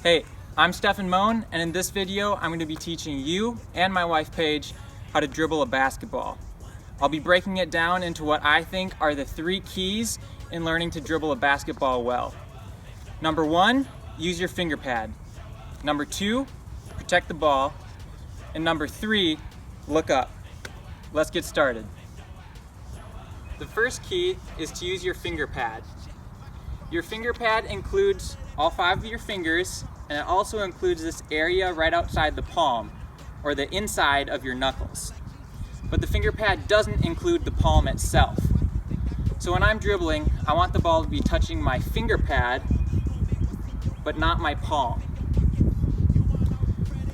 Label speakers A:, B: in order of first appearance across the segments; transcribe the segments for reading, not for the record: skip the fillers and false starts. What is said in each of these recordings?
A: Hey, I'm Moan, and in this video I'm going to be teaching you and my wife Paige how to dribble a basketball. I'll be breaking it down into what I think are the 3 keys in learning to dribble a basketball well. Number 1, use your finger pad. Number 2, protect the ball. And number 3, look up. Let's get started. The first key is to use your finger pad. Your finger pad includes all 5 of your fingers, and it also includes this area right outside the palm, or the inside of your knuckles. But the finger pad doesn't include the palm itself. So when I'm dribbling, I want the ball to be touching my finger pad, but not my palm.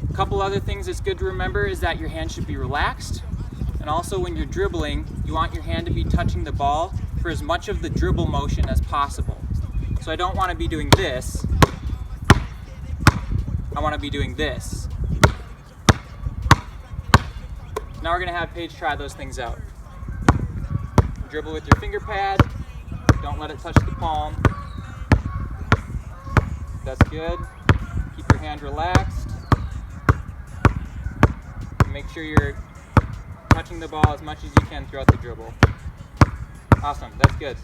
A: A couple other things that's good to remember is that your hand should be relaxed, and also when you're dribbling, you want your hand to be touching the ball for as much of the dribble motion as possible. So I don't want to be doing this. I want to be doing this. Now we're going to have Paige try those things out. Dribble with your finger pad. Don't let it touch the palm. That's good. Keep your hand relaxed. Make sure you're touching the ball as much as you can throughout the dribble. Awesome, that's good.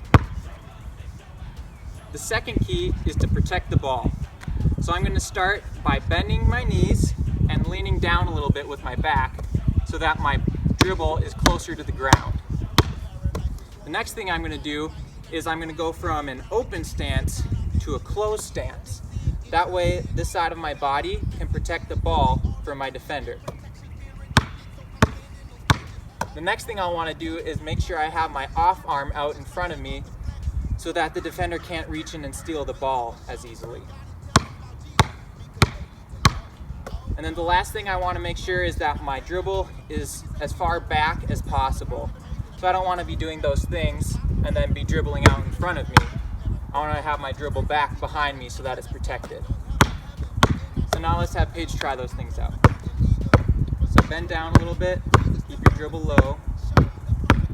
A: The second key is to protect the ball. So I'm going to start by bending my knees and leaning down a little bit with my back so that my dribble is closer to the ground. The next thing I'm going to do is I'm going to go from an open stance to a closed stance. That way this side of my body can protect the ball from my defender. The next thing I'll want to do is make sure I have my off arm out in front of me so that the defender can't reach in and steal the ball as easily. And then the last thing I want to make sure is that my dribble is as far back as possible. So I don't want to be doing those things and then be dribbling out in front of me. I want to have my dribble back behind me so that it's protected. So now let's have Paige try those things out. So bend down a little bit, keep your dribble low,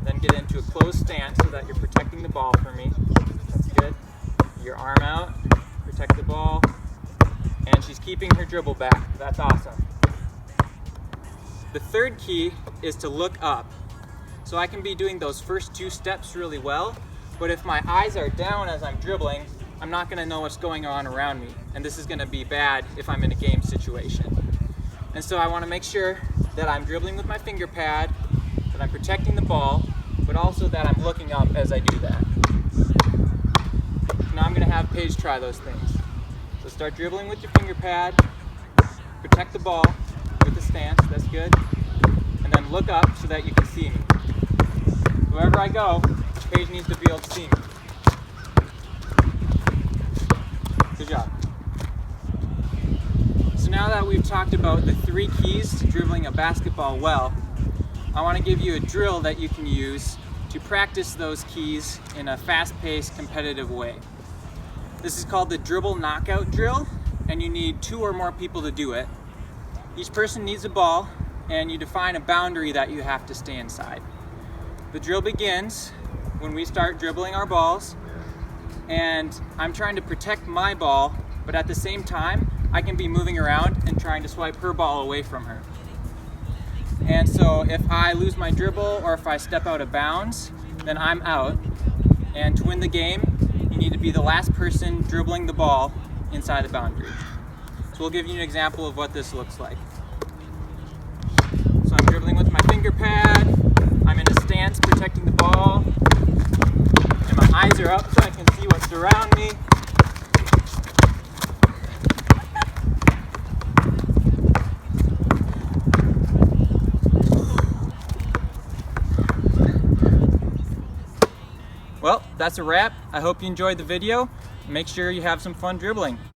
A: then get into a closed stance so that you're protecting the ball for me. That's good. Your arm out, protect the ball, and she's keeping her dribble back. That's awesome. The third key is to look up. So I can be doing those first 2 steps really well, but if my eyes are down as I'm dribbling, I'm not going to know what's going on around me, and this is going to be bad if I'm in a game situation. And so I want to make sure that I'm dribbling with my finger pad, that I'm protecting the ball, but also that I'm looking up as I do that. Now I'm going to have Paige try those things. So start dribbling with your finger pad, protect the ball with the stance, that's good, and then look up so that you can see me. Wherever I go, Paige needs to be able to see me. Good job. So now that we've talked about the 3 keys to dribbling a basketball well, I want to give you a drill that you can use to practice those keys in a fast-paced, competitive way. This is called the dribble knockout drill, and you need 2 or more people to do it. Each person needs a ball, and you define a boundary that you have to stay inside. The drill begins when we start dribbling our balls, and I'm trying to protect my ball, but at the same time, I can be moving around and trying to swipe her ball away from her. And so if I lose my dribble or if I step out of bounds, then I'm out. And to win the game, you need to be the last person dribbling the ball inside the boundary. So we'll give you an example of what this looks like. So I'm dribbling with my finger pad, I'm in a stance protecting the ball, and my eyes are up so I can see what's around me. Well, that's a wrap. I hope you enjoyed the video. Make sure you have some fun dribbling.